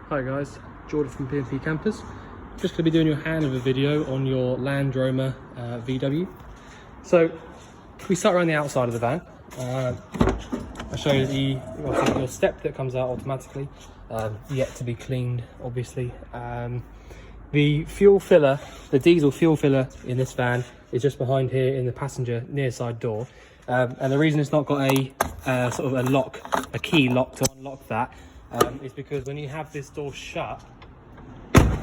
Hi guys, Jordan from P&P Campers. Just going to be doing your handover video on your Landroamer VW. So we start around the outside of the van. I'll show you your step that comes out automatically, yet to be cleaned obviously. The fuel filler, the diesel fuel filler in this van is just behind here in the passenger near side door. And the reason it's not got a sort of a key lock to unlock that is because when you have this door shut,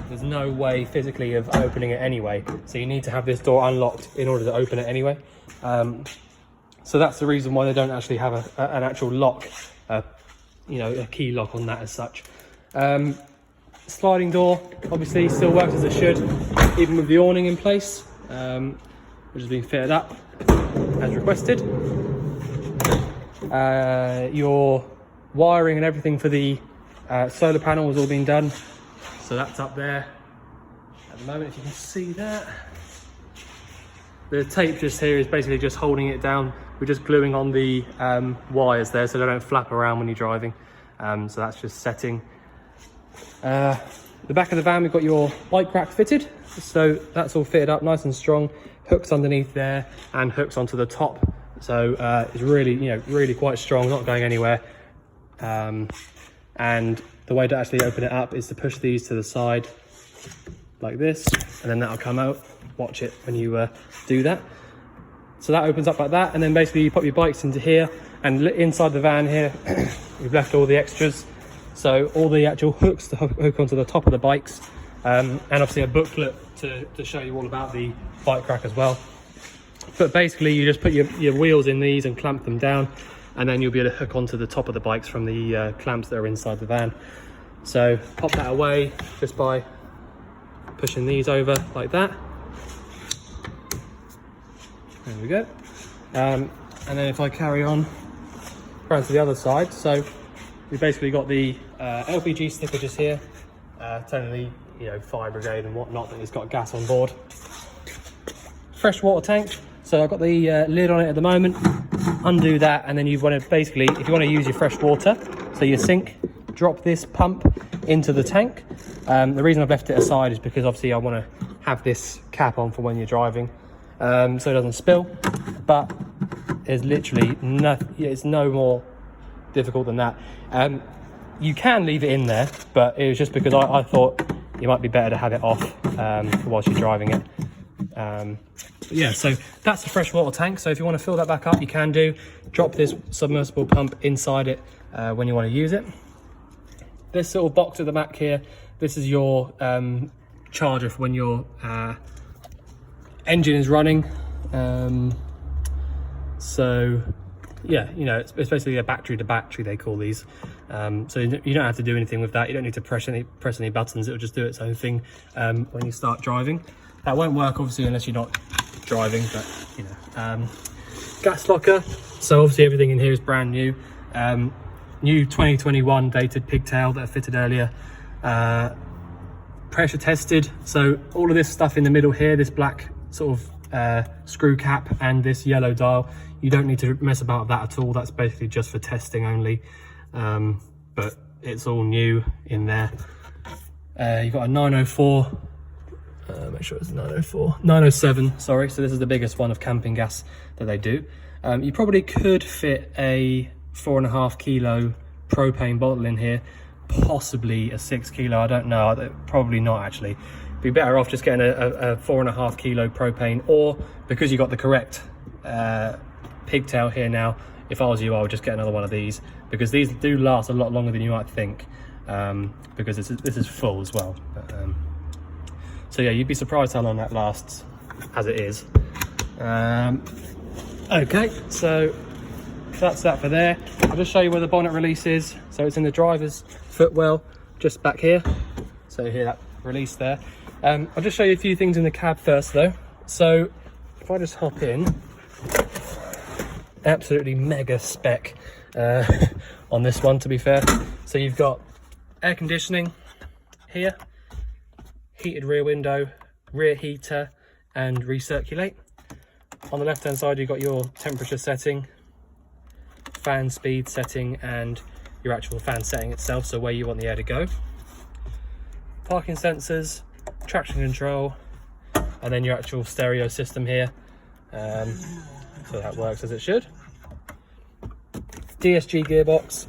there's no way physically of opening it anyway. So you need to have this door unlocked in order to open it anyway. So that's the reason why they don't actually have an actual lock, a key lock on that as such. Sliding door obviously still works as it should, even with the awning in place, which has been fitted up as requested. Your wiring and everything for the solar panel has all been done, so that's up there at the moment. If you can see that, the tape just here is basically just holding it down. We're just gluing on the wires there so they don't flap around when you're driving. So that's just setting. The back of the van, we've got your bike rack fitted, so that's all fitted up nice and strong. Hooks underneath there and hooks onto the top, so it's really quite strong, not going anywhere. And the way to actually open it up is to push these to the side like this, and then that'll come out. Watch it when you do that. So that opens up like that, and then basically you pop your bikes into here, and inside the van here we've left all the extras. So all the actual hooks to hook onto the top of the bikes, and obviously a booklet to show you all about the bike rack as well. But basically you just put your wheels in these and clamp them down, and then you'll be able to hook onto the top of the bikes from the clamps that are inside the van. So pop that away just by pushing these over like that. There we go. And then if I carry on around to the other side, so we've basically got the LPG sticker just here, telling the fire brigade and whatnot that it's got gas on board. Fresh water tank, so I've got the lid on it at the moment. Undo that, and then you want to basically, if you want to use your fresh water, so your sink, drop this pump into the tank. The reason I've left it aside is because obviously I want to have this cap on for when you're driving, so it doesn't spill. But there's literally it's no more difficult than that. You can leave it in there, but it was just because I thought it might be better to have it off whilst you're driving it. But yeah, so that's the fresh water tank. So if you want to fill that back up, you can do. Drop this submersible pump inside it when you want to use it. This little box at the back here, this is your charger for when your engine is running. So yeah, it's basically a battery to battery, they call these. So you don't have to do anything with that. You don't need to press any buttons. It'll just do its own thing when you start driving. That won't work obviously unless you're not driving, but gas locker. So obviously everything in here is brand new. New 2021 dated pigtail that I fitted earlier. Pressure tested. So all of this stuff in the middle here, this black sort of screw cap and this yellow dial, you don't need to mess about with that at all. That's basically just for testing only. But it's all new in there. You've got a 904, make sure it's 907, sorry. So this is the biggest one of camping gas that they do. You probably could fit a 4.5 kilo propane bottle in here, possibly a 6 kilo, I don't know, probably not actually. Be better off just getting a 4.5 kilo propane, or because you got the correct pigtail here now, if I was you, I would just get another one of these, because these do last a lot longer than you might think, because this is full as well. But, so yeah, you'd be surprised how long that lasts as it is. Okay, so that's that for there. I'll just show you where the bonnet release is. So it's in the driver's footwell, just back here. So you hear that release there. I'll just show you a few things in the cab first though. So if I just hop in, absolutely mega spec on this one, to be fair. So you've got air conditioning here, heated rear window, rear heater and recirculate. On the left hand side you've got your temperature setting, fan speed setting and your actual fan setting itself, so where you want the air to go. parking sensors, traction control, and then your actual stereo system here. So that works as it should. DSG gearbox.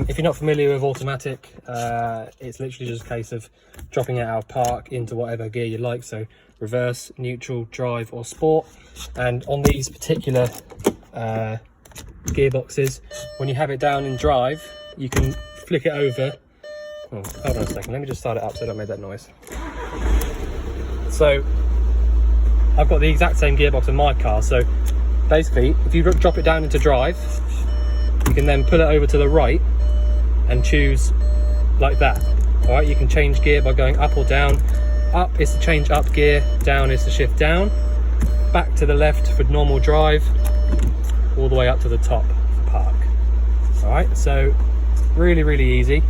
If you're not familiar with automatic, it's literally just a case of dropping it out of park into whatever gear you like, so reverse, neutral, drive or sport. And on these particular gearboxes, when you have it down in drive, you can flick it over. Oh, hold on a second, let me just start it up so I don't make that noise. So I've got the exact same gearbox in my car, so basically if you drop it down into drive, you can then pull it over to the right and choose like that. All right, you can change gear by going up or down. Up is to change up gear, down is to shift down, back to the left for normal drive, all the way up to the top for park. All right, so really easy.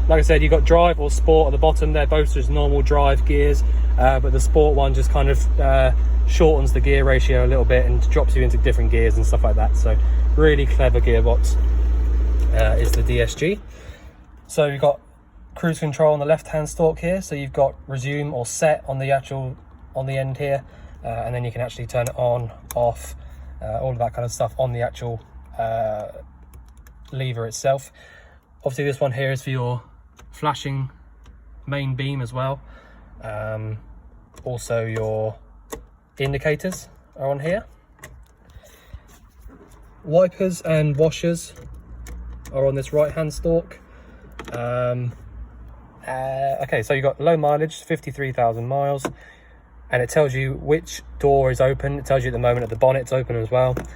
Like I said, you've got drive or sport at the bottom. They're both just normal drive gears, but the sport one just kind of shortens the gear ratio a little bit and drops you into different gears and stuff like that. So really clever gearbox is the DSG. So you've got cruise control on the left hand stalk here, so you've got resume or set on the end here, and then you can actually turn it on, off, all of that kind of stuff on the actual lever itself. Obviously this one here is for your flashing main beam as well. Also your indicators are on here. Wipers and washers are on this right hand stalk. Okay, so you've got low mileage, 53,000 miles, and it tells you which door is open. It tells you at the moment that the bonnet's open as well. It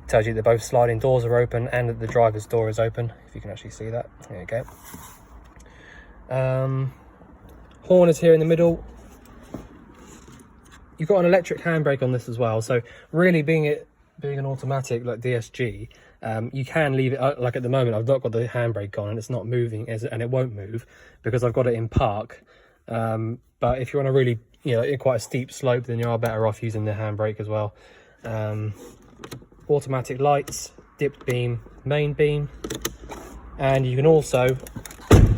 tells you that both sliding doors are open and that the driver's door is open, if you can actually see that. There you go. Horn is here in the middle. You've got an electric handbrake on this as well, so really being an automatic like DSG, you can leave it, like at the moment I've not got the handbrake on and it's not moving, and it won't move because I've got it in park. But if you're on a really, quite a steep slope, then you are better off using the handbrake as well. Automatic lights, dipped beam, main beam, and you can also,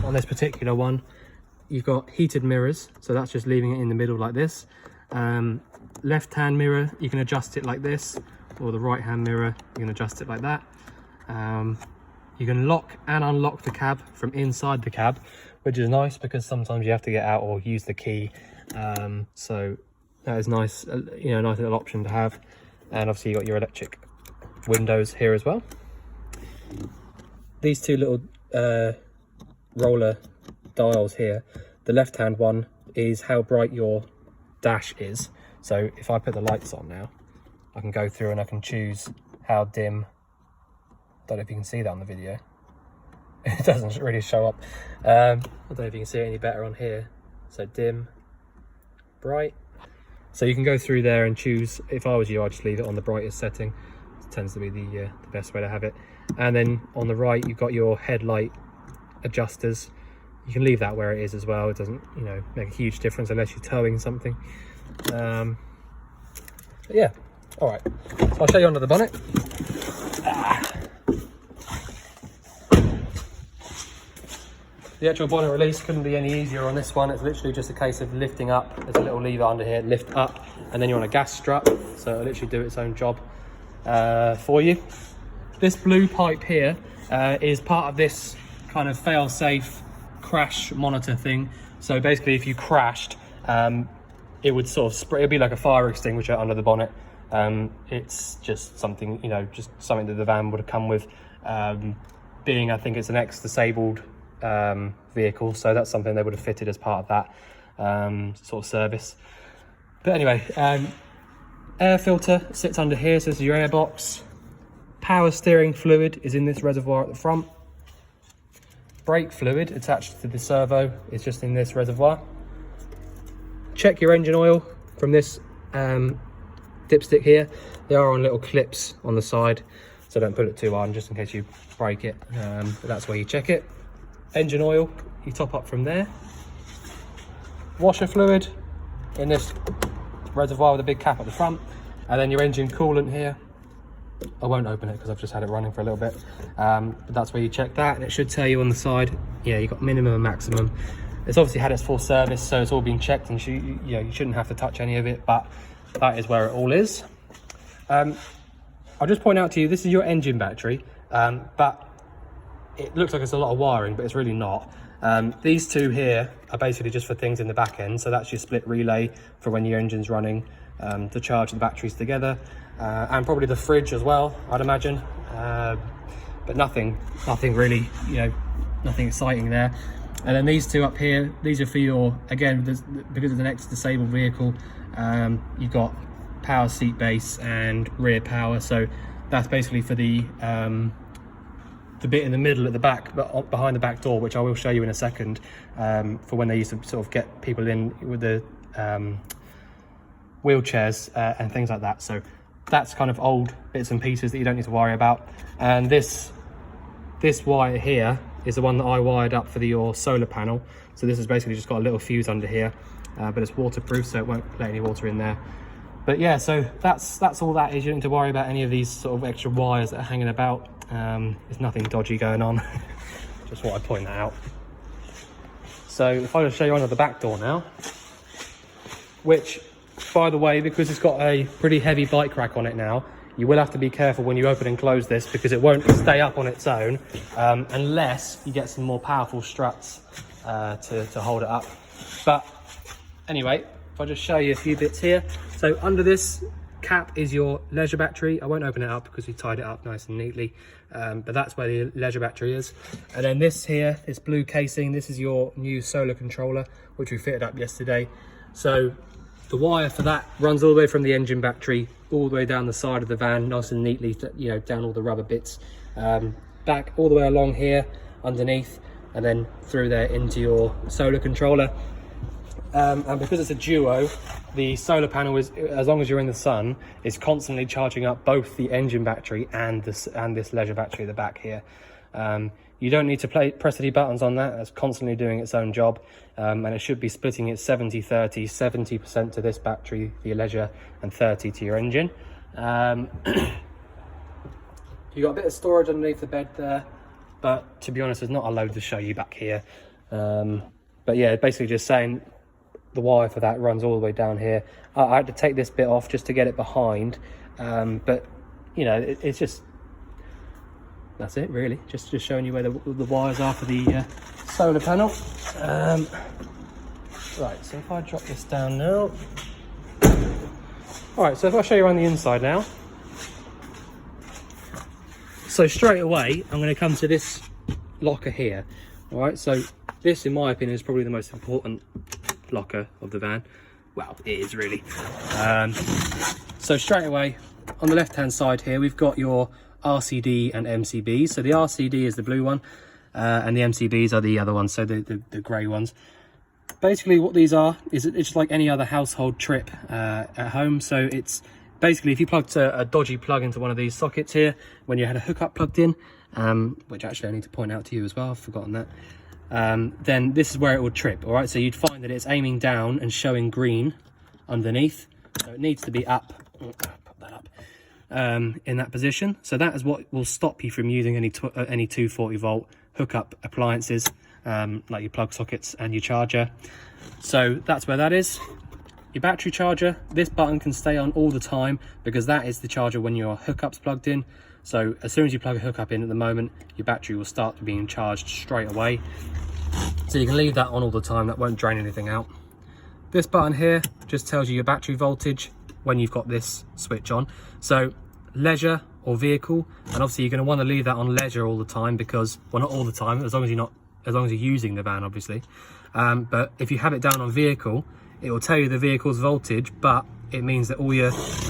on this particular one, you've got heated mirrors, so that's just leaving it in the middle like this. Left hand mirror, you can adjust it like this, or the right hand mirror, you can adjust it like that. You can lock and unlock the cab from inside the cab, which is nice because sometimes you have to get out or use the key. So that is nice, nice little option to have. And obviously you got your electric windows here as well. These two little roller dials here, the left hand one is how bright your dash is. So if I put the lights on now, I can go through and I can choose how dim. Don't know if you can see that on the video. It doesn't really show up. I don't know if you can see it any better on here. So dim, bright. So you can go through there and choose. If I was you, I'd just leave it on the brightest setting. It tends to be the best way to have it. And then on the right, you've got your headlight adjusters. You can leave that where it is as well. It doesn't, make a huge difference unless you're towing something. But yeah, all right. So I'll show you under the bonnet. The actual bonnet release couldn't be any easier on this one. It's literally just a case of lifting up. There's a little lever under here, lift up, and then you're on a gas strap. So it'll literally do its own job for you. This blue pipe here is part of this kind of fail-safe crash monitor thing. So basically if you crashed, it would sort of spray, it'd be like a fire extinguisher under the bonnet. It's just something, just something that the van would have come with, being, I think it's an ex-disabled vehicle, so that's something they would have fitted as part of that sort of service. But anyway, air filter sits under here, so this is your air box. Power steering fluid is in this reservoir at the front. Brake fluid attached to the servo is just in this reservoir. Check your engine oil from this dipstick here. They are on little clips on the side, so don't put it too hard just in case you break it. But that's where you check it. Engine oil, you top up from there. Washer fluid in this reservoir with a big cap at the front, and then your engine coolant here. I won't open it because I've just had it running for a little bit, but that's where you check that, and it should tell you on the side, yeah, you've got minimum and maximum. It's obviously had its full service, so it's all been checked, and you shouldn't have to touch any of it, but that is where it all is. I'll just point out to you, this is your engine battery, but it looks like it's a lot of wiring, but it's really not. These two here are basically just for things in the back end, so that's your split relay for when your engine's running, to charge the batteries together, and probably the fridge as well, I'd imagine, but nothing really, nothing exciting there. And then these two up here, these are for your, again, because it's an ex-disabled vehicle, you've got power seat base and rear power, so that's basically for the bit in the middle at the back, but behind the back door, which I will show you in a second, for when they used to sort of get people in with the wheelchairs and things like that. So that's kind of old bits and pieces that you don't need to worry about. And this wire here is the one that I wired up for your solar panel. So this has basically just got a little fuse under here, but it's waterproof, so it won't let any water in there. But yeah, so that's all that is. You don't need to worry about any of these sort of extra wires that are hanging about. There's nothing dodgy going on. Just thought I'd point that out. So if I just show you under the back door now, which, by the way, because it's got a pretty heavy bike rack on it now, you will have to be careful when you open and close this, because it won't stay up on its own unless you get some more powerful struts to hold it up. But anyway, if I just show you a few bits here. So under this cap is your leisure battery. I won't open it up because we tied it up nice and neatly, but that's where the leisure battery is. And then this here, this blue casing, this is your new solar controller, which we fitted up yesterday. So the wire for that runs all the way from the engine battery all the way down the side of the van, nice and neatly, down all the rubber bits, back all the way along here underneath, and then through there into your solar controller. And because it's a duo, the solar panel is, as long as you're in the sun, is constantly charging up both the engine battery and this leisure battery at the back here. You don't need to press any buttons on that. It's constantly doing its own job, and it should be splitting it 70-30, 70% to this battery, the leisure, and 30 to your engine. You've got a bit of storage underneath the bed there, but to be honest, there's not a load to show you back here. But yeah, basically just saying, the wire for that runs all the way down here. I had to take this bit off just to get it behind, but it's just, that's it really, just showing you where the wires are for the solar panel. Right, so if I drop this down now, all right, so if I show you around the inside now, so straight away I'm going to come to this locker here. All right, so this, in my opinion, is probably the most important locker of the van. Well, it is really. So straight away on the left hand side here, we've got your RCD and MCBs. So the RCD is the blue one, and the MCBs are the other ones, so the grey ones. Basically what these are is it's just like any other household trip at home. So it's basically, if you plugged a dodgy plug into one of these sockets here when you had a hookup plugged in, which actually I need to point out to you as well, I've forgotten that, then this is where it would trip. All right, so you'd find that it's aiming down and showing green underneath, so it needs to be up. Put that up in that position. So that is what will stop you from using any 240 volt hookup appliances, like your plug sockets and your charger. So that's where that is. Your battery charger, this button can stay on all the time because that is the charger when your hookup's plugged in. So as soon as you plug a hookup in at the moment, your battery will start being charged straight away. So you can leave that on all the time, that won't drain anything out. This button here just tells you your battery voltage when you've got this switch on. So leisure or vehicle, and obviously you're going to want to leave that on leisure all the time because, well, not all the time, as long as you're using the van, obviously. But if you have it down on vehicle, it will tell you the vehicle's voltage, but it means that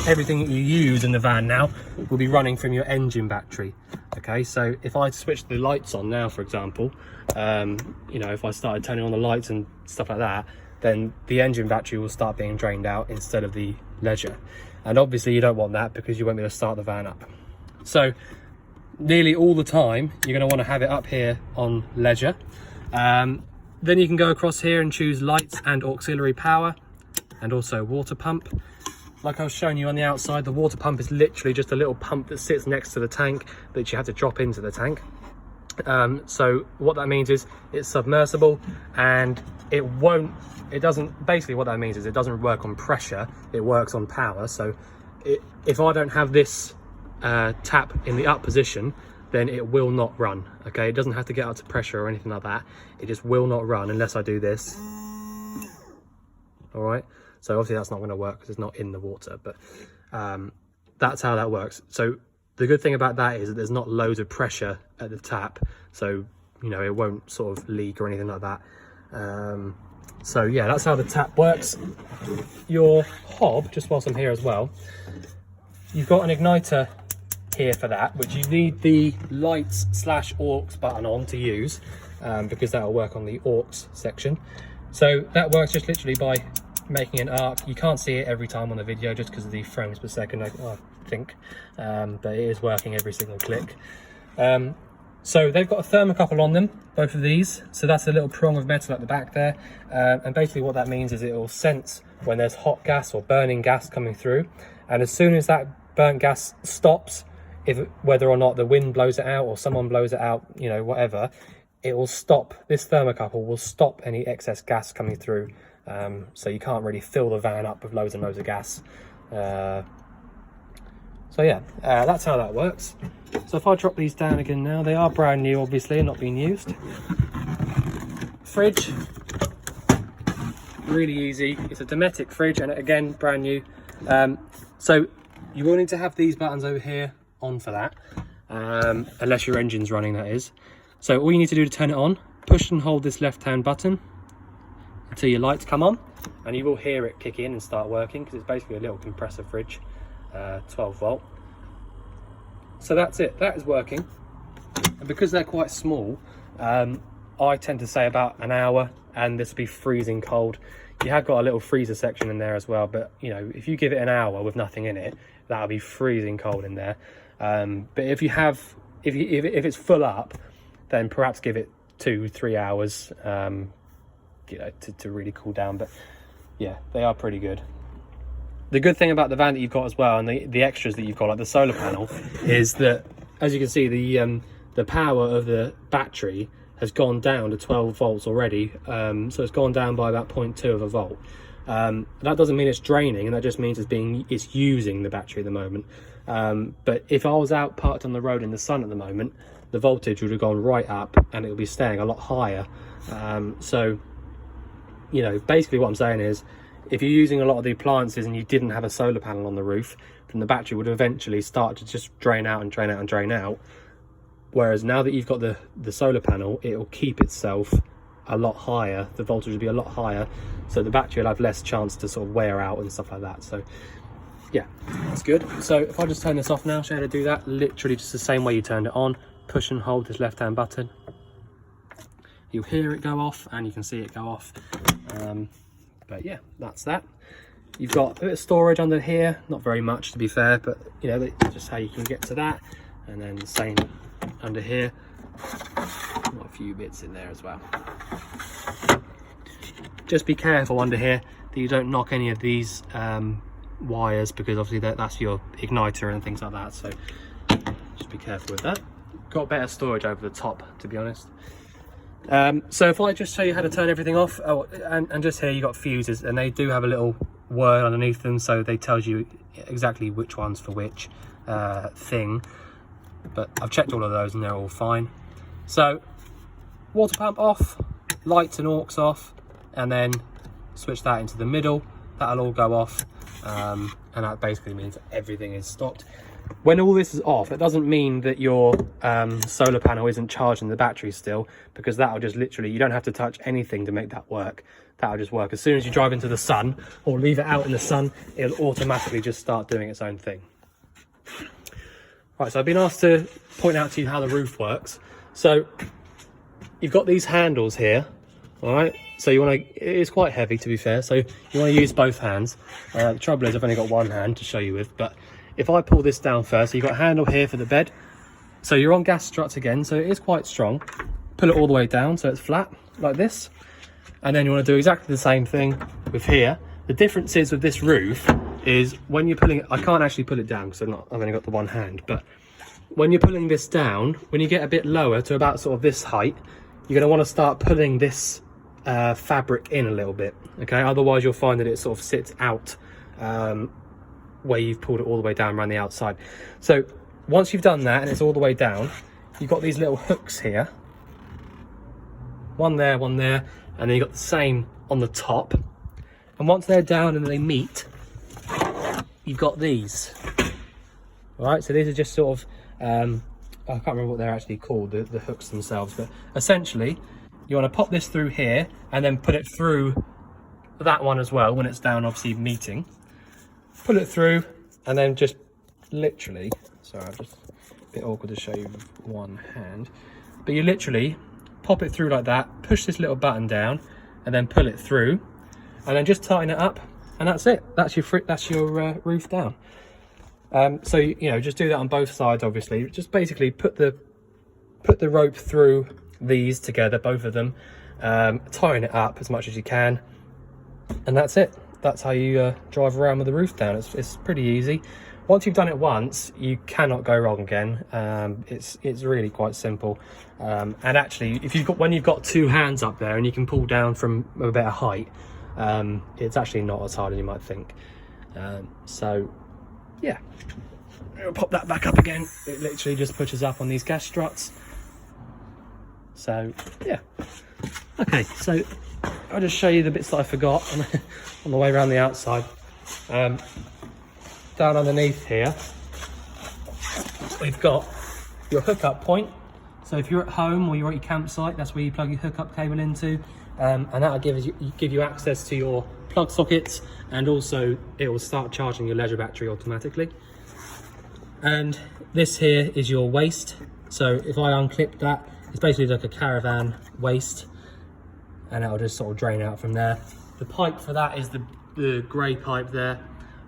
everything that you use in the van now will be running from your engine battery. Okay, so if I switch the lights on now, for example, if I started turning on the lights and stuff like that, then the engine battery will start being drained out instead of the leisure. And obviously you don't want that because you won't be able to start the van up. So nearly all the time, you're going to want to have it up here on leisure. Then you can go across here and choose lights and auxiliary power, and also water pump. Like I was showing you on the outside, the water pump is literally just a little pump that sits next to the tank that you have to drop into the tank. So what that means is it's submersible, and basically what that means is it doesn't work on pressure, it works on power. So if I don't have this tap in the up position, then it will not run. Okay, it doesn't have to get up to pressure or anything like that. It just will not run unless I do this. All right, so obviously that's not going to work because it's not in the water, but that's how that works. So the good thing about that is that there's not loads of pressure at the tap, so you know it won't sort of leak or anything like that. So yeah, that's how the tap works. Your hob, just whilst I'm here as well, you've got an igniter here for that, which you need the lights/aux button on to use, because that will work on the aux section. So that works just literally by making an arc. You can't see it every time on the video just because of the frames per second, I think, but it is working every single click. So they've got a thermocouple on them, both of these. So that's a little prong of metal at the back there, and basically what that means is it will sense when there's hot gas or burning gas coming through, and as soon as that burnt gas stops, whether or not the wind blows it out or someone blows it out, you know, whatever, it will stop. This thermocouple will stop any excess gas coming through, so you can't really fill the van up with loads and loads of gas. So yeah, that's how that works. So if I drop these down again now, they are brand new, obviously, and not being used. Fridge, really easy. It's a Dometic fridge, and again, brand new. So you will need to have these buttons over here on for that, unless your engine's running, that is. So all you need to do to turn it on, push and hold this left hand button until your lights come on, and you will hear it kick in and start working, because it's basically a little compressor fridge, 12 volt. So that's it, that is working. And because they're quite small, I tend to say about an hour, and this will be freezing cold. You have got a little freezer section in there as well, but you know, if you give it an hour with nothing in it, that'll be freezing cold in there. But if it's full up, then perhaps give it 2-3 hours, you know, to really cool down. But yeah, they are pretty good. The good thing about the van that you've got as well, and the extras that you've got, like the solar panel, is that, as you can see, the power of the battery has gone down to 12 volts already. So it's gone down by about 0.2 of a volt. That doesn't mean it's draining, and that just means it's using the battery at the moment. But if I was out parked on the road in the sun at the moment, the voltage would have gone right up, and it would be staying a lot higher. So, you know, basically what I'm saying is, if you're using a lot of the appliances and you didn't have a solar panel on the roof, then the battery would eventually start to just drain out and drain out and drain out. Whereas now that you've got the solar panel, it will keep itself a lot higher. The voltage will be a lot higher, so the battery will have less chance to sort of wear out and stuff like that. So yeah, that's good. So if I just turn this off now, show you how to do that. Literally just the same way you turned it on. Push and hold this left hand button. You'll hear it go off, and you can see it go off. But yeah, that's that. You've got a bit of storage under here, not very much to be fair, but you know, just how you can get to that. And then the same under here, got a few bits in there as well. Just be careful under here that you don't knock any of these wires, because obviously that's your igniter and things like that, so just be careful with that. Got better storage over the top, to be honest. So if I just show you how to turn everything off, and just here you got fuses, and they do have a little word underneath them, so they tells you exactly which one's for which thing. But I've checked all of those and they're all fine. So water pump off, lights and aux off, and then switch that into the middle. That'll all go off, and that basically means that everything is stopped. When all this is off, it doesn't mean that your solar panel isn't charging the battery still, because that'll just literally, you don't have to touch anything to make that work. That'll just work. As soon as you drive into the sun or leave it out in the sun, it'll automatically just start doing its own thing. Right, so I've been asked to point out to you how the roof works. So you've got these handles here, all right? So you want to, it's quite heavy to be fair, so you want to use both hands. The trouble is I've only got one hand to show you with, but if I pull this down first, so you've got a handle here for the bed. So you're on gas struts again, so it is quite strong. Pull it all the way down so it's flat, like this. And then you want to do exactly the same thing with here. The difference is with this roof is when you're pulling it, I can't actually pull it down because I've only got the one hand, but when you're pulling this down, when you get a bit lower to about sort of this height, you're going to want to start pulling this fabric in a little bit, okay? Otherwise you'll find that it sort of sits out where you've pulled it all the way down around the outside. So once you've done that and it's all the way down, you've got these little hooks here, one there, and then you've got the same on the top. And once they're down and they meet, you've got these. All right, so these are just sort of I can't remember what they're actually called, the hooks themselves, but essentially you want to pop this through here and then put it through that one as well when it's down, obviously meeting. Pull it through and then just literally, sorry, I'm just a bit awkward to show you with one hand, but you literally pop it through like that, push this little button down and then pull it through and then just tighten it up, and that's it. That's your roof down. So you know, just do that on both sides. Obviously, just basically put the rope through these together, both of them, tighten it up as much as you can, and that's it. That's how you drive around with the roof down. It's pretty easy. Once you've done it once, you cannot go wrong again. It's really quite simple. And actually, when you've got two hands up there and you can pull down from a better height, it's actually not as hard as you might think. So yeah, we'll pop that back up again. It literally just pushes up on these gas struts. So yeah, okay, so I'll just show you the bits that I forgot on the way around the outside. Down underneath here we've got your hookup point. So if you're at home or you're at your campsite, that's where you plug your hookup cable into, and that'll give you access to your plug sockets, and also it will start charging your leisure battery automatically. And this here is your waste. So if I unclip that, it's basically like a caravan waste, and it'll just sort of drain out from there. The pipe for that is the grey pipe there.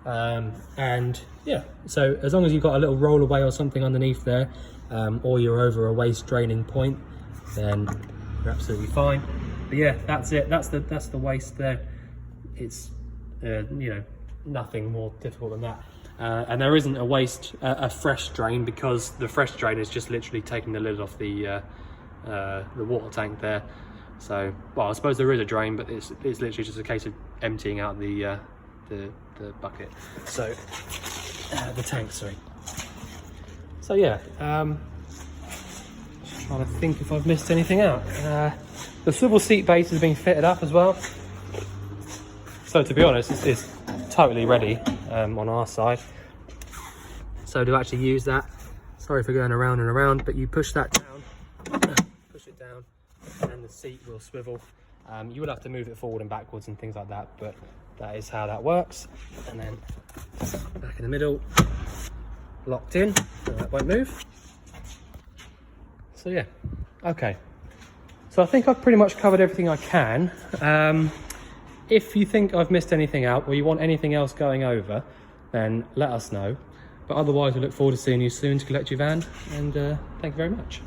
And yeah, so as long as you've got a little rollaway or something underneath there, or you're over a waste draining point, then you're absolutely fine. But yeah, that's it. That's the waste there. It's you know, nothing more difficult than that. And there isn't a fresh drain, because the fresh drain is just literally taking the lid off the water tank there. So, well, I suppose there is a drain, but it's literally just a case of emptying out the bucket. So the tank, sorry. So yeah, just trying to think if I've missed anything out. The swivel seat base has been fitted up as well. So to be honest, it's totally ready on our side. So to actually use that, sorry for going around and around, but you push that down, push it down, and the seat will swivel. You will have to move it forward and backwards and things like that, but that is how that works. And then back in the middle, locked in, so that won't move. So yeah, okay. So I think I've pretty much covered everything I can. If you think I've missed anything out, or you want anything else going over, then let us know. But otherwise, we look forward to seeing you soon to collect your van, and thank you very much.